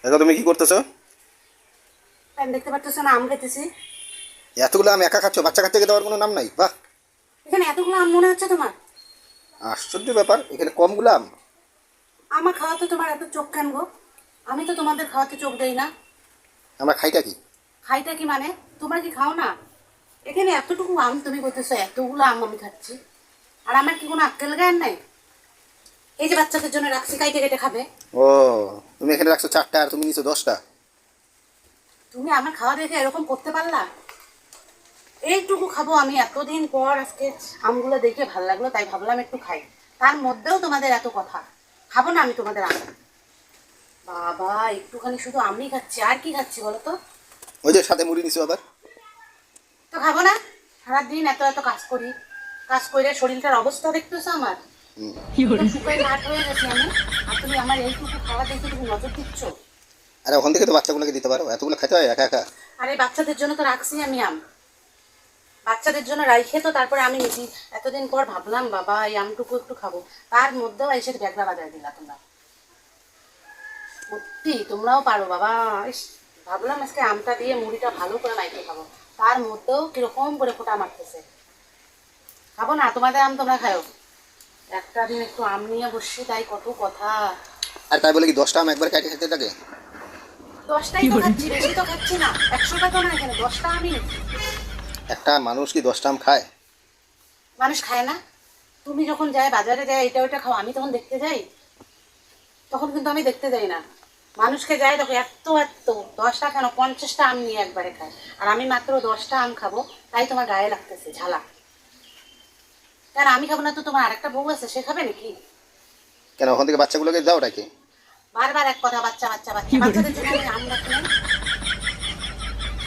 দেখো তুমি কি করতেছো? আমি দেখতে পারতেছো না, আম খেতেছি। এতগুলো আম একা খাচ্ছ, বাচ্চা কাচ্চাকে দেওয়ার কোনো নাম নাই? বাহ, এখানে এতগুলো আম মনে হচ্ছে তোমার? আশ্চর্য ব্যাপার, এখানে কমগুলো আম। আমার খাওয়াতে তোমার এত চোখ কেন গো? আমি তো তোমাদের খাওয়াতে চোখ দেই না। আমরা খাইটা কি? খাইটা কি মানে? তোমরা কি খাও না? এখানে এতটুকু আম তুমি বলতেছো এতগুলো আম আমি খাচ্ছি, আর আমার কি কোনো আক্কেল জ্ঞান নাই? এই যে বাচ্চাদের জন্য রাখছি, কাইটে কেটে খাবে। ও, তুমি এখানে রাখছো 4টা আর তুমি নিছো 10টা। তুমি আমার খাওয়া দেখে এরকম করতে পারলা? এইটুকু খাবো আমি, এতদিন পর আজকে আমগুলো দেখে ভালো লাগলো তাই ভাবলাম একটু খাই। তার মধ্যেও তোমাদের এত কথা। খাবো না আমি তোমাদের আম। বাবা, একটুখানি শুধু আমি খাচ্ছি, আর কি খাচ্ছি বলো তো? ওই যে সাথে মুড়ি নিছো আবার। তো খাবো না? সারাদিন এত এত কাজ করি, কাজ করে শরীরটার অবস্থা দেখতেছো আমার। হুম। একদম শুকায় কাঠ হয়ে গেছি আমি। আর তুমি আমার এইটুকু খাওয়া দেখে তুমি নজর দিচ্ছ? আরে ওখান থেকে তো বাচ্চাগুলোকে দিতে পারো, এতগুলো খাইতে হয় একা একা? আরে বাচ্চাদের জন্য তো রাখছি আমি আম, বাচ্চাদের জন্য রাইখে তো তারপরে আমি নিছি। এতদিন পর ভাবলাম বাবা এই আমটুকু একটু খাবো, তার মধ্যেও এসে ব্যাগরা বাজায় দিলা তোমরা। সত্যি তোমরাও পারো বাবা। ইস, ভাবলাম আজকে আমটা দিয়ে মুড়িটা ভালো করে মাইকে খাবো, তার মধ্যেও কিরকম করে ফোঁটা মারতেছে। খাবো না তোমাদের আম, তোমরা খাও। একটা দিন একটু আম নিয়ে বসছি তাই কত কথা। আর তাই বলে কি 10টা আম একবার কেটে খেতে লাগে? 10টাই তো খাচ্ছি, বেশি তো খাচ্ছি না। 100টা তো না, এখানে 10টা আমি নিচ্ছি। একটা মানুষ কি 10টা আম খায়? মানুষ খায় না? তুমি যখন যাই বাজারে যাই এটা ওইটা খাও, আমি তখন দেখতে যাই? তখন কিন্তু আমি দেখতে যাই না। মানুষকে যাই দেখো এত এত, 10টা কেন 50টা আম নিয়ে একবারে খায়, আর আমি মাত্র 10টা আম খাবো, তাই তোমার গায়ে লাগতেছে ঝালা। কেন আমি খাবো না তো তোমার আরেকটা বউ আছে, সে খাবে নাকি? কেন ওখান থেকে বাচ্চাগুলোকে দাও নাকি? বারবার এক কথা, বাচ্চা বাচ্চা বাচ্চা, বাচ্চাদের জন্য আমি আম রাখি না?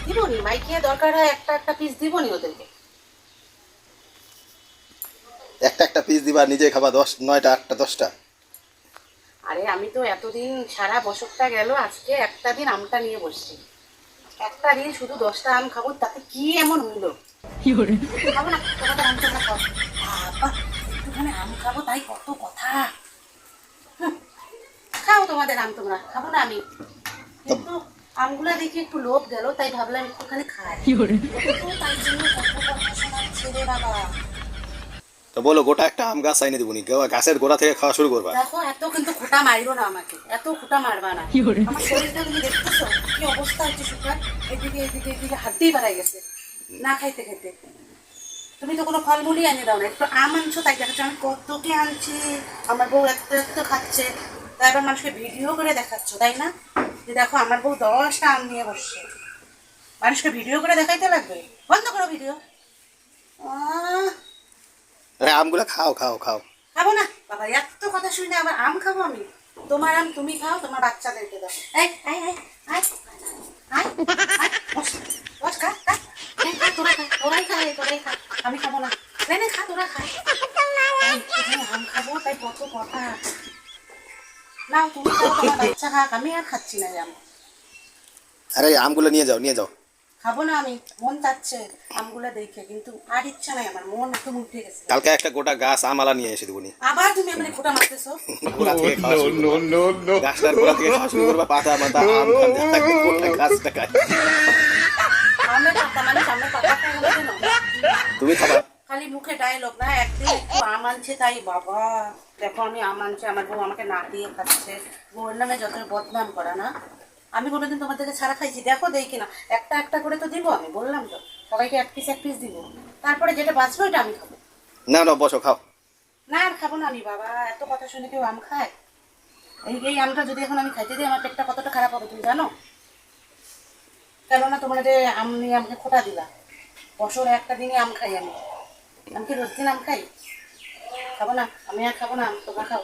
দিবনি মাইকে, দরকার হয় একটা একটা পিস দিবনি ওদেরকে। একটা একটা পিস দিবা, নিজে খাবা 9টা 8টা 10টা? আরে আমি তো এতদিন সারা বছরটা গেল, আজকে একটা দিন আমটা নিয়ে বসছি। একটা দিন শুধু 10টা আম খাবো, তাতে কি এমন হইলো? খাবো না তোমাদের আম, তোমরা খাও। বাবা, একটুখানি আম খাবো তাই কত কথা। হুঁ, খাও তোমাদের আম, তোমরা খাবো না আমি। তো কিন্তু আমগুলা দেখে একটু লোভ গেল তাই ভাবলাম একটুখানি খাই। তো তাই জন্য কত কথা শোনাচ্ছে রে বাবা। তো বলো, গোটা একটা আম গাছ আইনে দিবনি, গাছের গোড়া থেকে খাওয়া শুরু করবা? দেখো এত কিন্তু খোটা মারিও না আমাকে, এত খোটা মারবা না। আমার শরীরটা তুমি দেখতেছো কি অবস্থা হচ্ছে, শুকার এদিকে এদিকে এদিকে হাড্ডি বাড়াই গেছে না খাইতে খাইতে। তুমি তো কোনো ফলমূলই এনে দাও না, একটু আম আনছো তাই দেখাচ্ছ আমি কত কি আনছি। আমার বউ একটু একটু খাচ্ছে, তাই এবার মানুষকে ভিডিও করে দেখাচ্ছ তাই না, যে দেখো আমার বউ 10টা আম নিয়ে বসছে। মানুষকে ভিডিও করে দেখাইতে লাগবে? বন্ধ করো ভিডিও। আহ, আরে আমগুলো খাও খাও খাও। খাবো না বাবা, এত কথা শুনে আবার আম খাবো আমি? তোমার আম তুমি খাও, তোমার বাচ্চাদেরকে দাও। এই আই আই আই আই আই, বস বস, খা খা। এই খা, তোরা খা, তোরাই খা, তোরাই খা। আমি খাবো না। নে নে খা, তোরা খা। এই, এখানে আম খাবো তাই কত কথা। নাও তুমি খাও, তোমার বাচ্চা খাক, আমি আর খাচ্ছি না এই আম। আরে আমগুলো নিয়ে যাও নিয়ে যাও। খাবো না আমি, মন চাচ্ছে আমগুলো দেখে, কিন্তু আর ইচ্ছা নাই আমার, মন একদম উঠে গেছে। কালকে একটা গোটা গাছ আমালা নিয়ে এসে দিবনি। আবার তুমি এমনি খোটা মারতেছো? গোড়া থেকে খাওয়া শুরু করবা। গাছটার গোড়া থেকে খাওয়া শুরু করবা, পাতা মাথা আম খাতে থাকবে, গোটা গাছটা খায়। আমের পাতা মানে আমের পাতাটা এগুলো কেন? তুমি খাবা? খালি মুখে ডায়লগ না, একদিন একটু আম আনছে তাই বাবা। দেখো আমি আম আনছি, আমার বউ আমাকে না দিয়ে খাচ্ছে। বউয়ের নামে যত বদনাম করা না। আমি কোনোদিন তোমাদেরকে ছাড়া খাইছি দেখো, দেই কিনা? একটা একটা করে তো দিব, আমি বললাম তো সবাইকে এক পিস দিব। তারপরে যেটা বাঁচবে ওইটা আমি খাবো। না না, বসো খাও। না আর খাবো না আমি বাবা, এত কথা শুনে কেউ আম খায়? এই এই আমটা যদি এখন আমি খাইতে দিই আমার পেটটা কতটা খারাপ হবে তুমি জানো? কেননা তোমরা যে আম নিয়ে আমাকে খোটা দিলা। বছরে একটা দিনই আম খাই আমি, আমি কি রোজ দিন আম খাই? খাবো না, আমি আর খাবো না, তোমরা খাও।